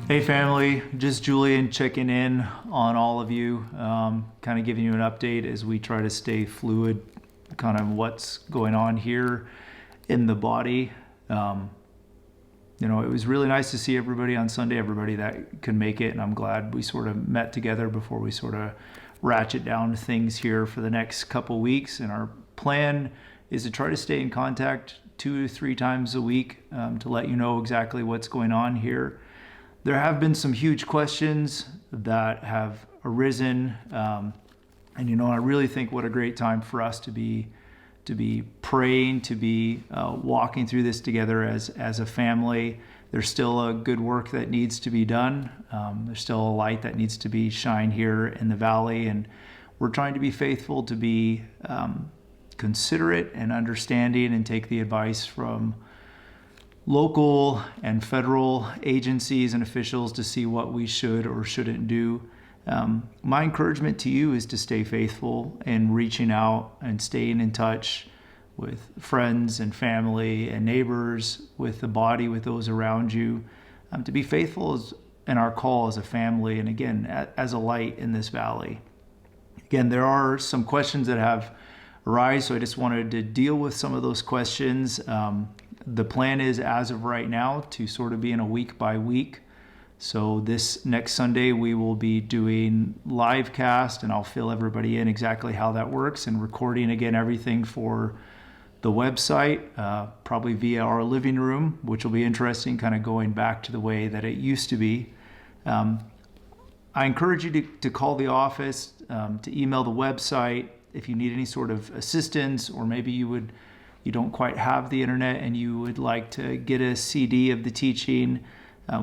Hey family, just Julian checking in on all of you, kind of giving you an update as we try to stay fluid, kind of what's going on here in the body. It was really nice to see everybody on Sunday, everybody that could make it, and I'm glad we sort of met together before we sort of ratchet down things here for the next couple weeks. And our plan is to try to stay in contact 2 to 3 times a week to let you know exactly what's going on here. There have been some huge questions that have arisen, and I really think what a great time for us to be praying, to be walking through this together as a family. There's still a good work that needs to be done. There's still a light that needs to be shined here in the valley, and we're trying to be faithful, to be considerate and understanding, and take the advice from local and federal agencies and officials to see what we should or shouldn't do. My encouragement to you is to stay faithful in reaching out and staying in touch with friends and family and neighbors, with the body, with those around you, to be faithful in our call as a family, and again, as a light in this valley. Again, there are some questions that have arisen, so I just wanted to deal with some of those questions. The plan is, as of right now, to sort of be in a week by week. So this next Sunday, we will be doing live cast, and I'll fill everybody in exactly how that works, and recording again everything for the website, probably via our living room, which will be interesting, kind of going back to the way that it used to be. I encourage you to call the office, to email the website if you need any sort of assistance, or maybe you don't quite have the internet and you would like to get a CD of the teaching.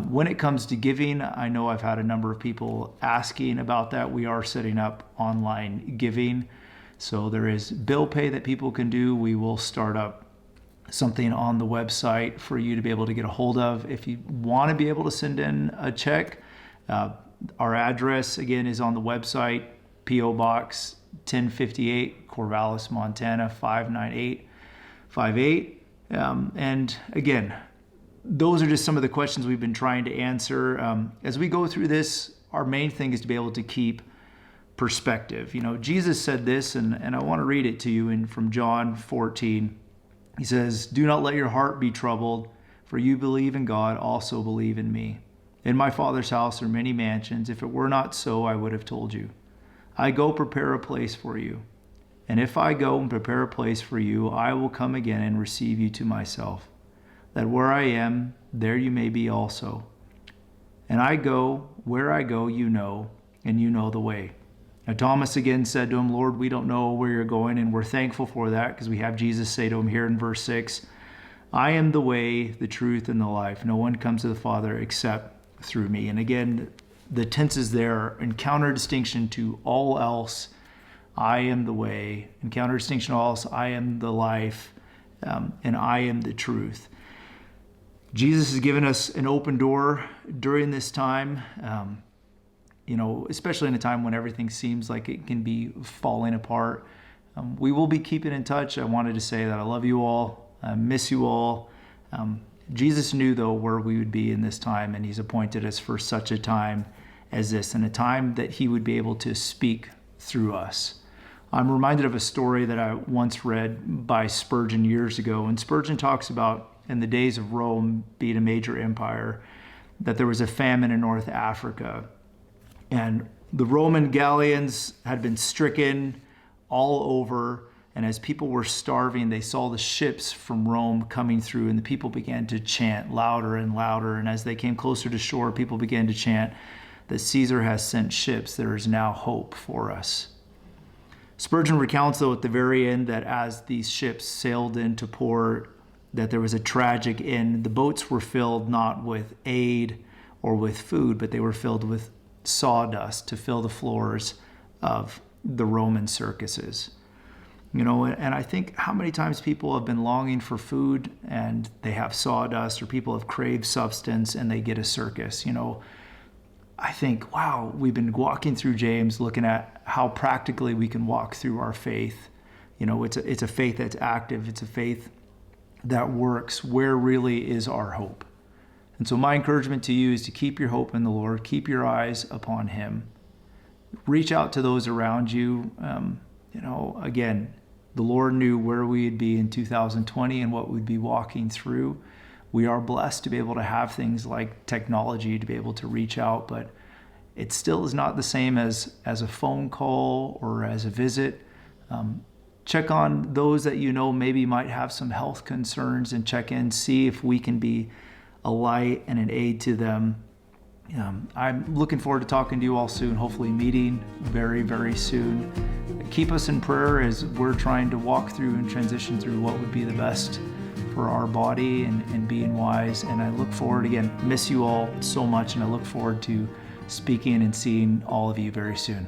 When it comes to giving, I know I've had a number of people asking about that. We are setting up online giving. So there is bill pay that people can do. We will start up something on the website for you to be able to get a hold of. If you want to be able to send in a check, our address again is on the website, P.O. Box 1058, Corvallis, Montana 59858. And again, those are just some of the questions we've been trying to answer. As we go through this, our main thing is to be able to keep perspective. Jesus said this, and I want to read it to you from John 14. He says, "Do not let your heart be troubled, for you believe in God, also believe in me. In my Father's house are many mansions. If it were not so, I would have told you. I go prepare a place for you. And if I go and prepare a place for you, I will come again and receive you to myself, that where I am, there you may be also. And I go, where I go, you know, and you know the way." Now Thomas again said to him, "Lord, we don't know where you're going," and we're thankful for that, because we have Jesus say to him here in verse 6, "I am the way, the truth, and the life. No one comes to the Father except through me." And again, the tenses there in counter-distinction to all else. I am the way. In counter-distinction to all else, I am the life, and I am the truth. Jesus has given us an open door during this time, especially in a time when everything seems like it can be falling apart. We will be keeping in touch. I wanted to say that I love you all. I miss you all. Jesus knew, though, where we would be in this time, and he's appointed us for such a time as this, and a time that he would be able to speak through us. I'm reminded of a story that I once read by Spurgeon years ago, and Spurgeon talks about, in the days of Rome being a major empire, that there was a famine in North Africa, and the Roman galleons had been stricken all over. And as people were starving, they saw the ships from Rome coming through, and the people began to chant louder and louder. And as they came closer to shore, people began to chant that Caesar has sent ships. There is now hope for us. Spurgeon recounts, though, at the very end, that as these ships sailed into port, that there was a tragic end. The boats were filled not with aid or with food, but they were filled with sawdust to fill the floors of the Roman circuses. And I think how many times people have been longing for food and they have sawdust, or people have craved substance and they get a circus. I think, wow, we've been walking through James, looking at how practically we can walk through our faith. It's a faith that's active. It's a faith that works. Where really is our hope? And so my encouragement to you is to keep your hope in the Lord, keep your eyes upon him. Reach out to those around you. Again, the Lord knew where we'd be in 2020 and what we'd be walking through. We are blessed to be able to have things like technology to be able to reach out, but it still is not the same as a phone call or as a visit. Check on those that you know maybe might have some health concerns and check in, see if we can be a light and an aid to them. I'm looking forward to talking to you all soon, hopefully meeting very, very soon. Keep us in prayer as we're trying to walk through and transition through what would be the best for our body and being wise. And I look forward, again, miss you all so much, and I look forward to speaking and seeing all of you very soon.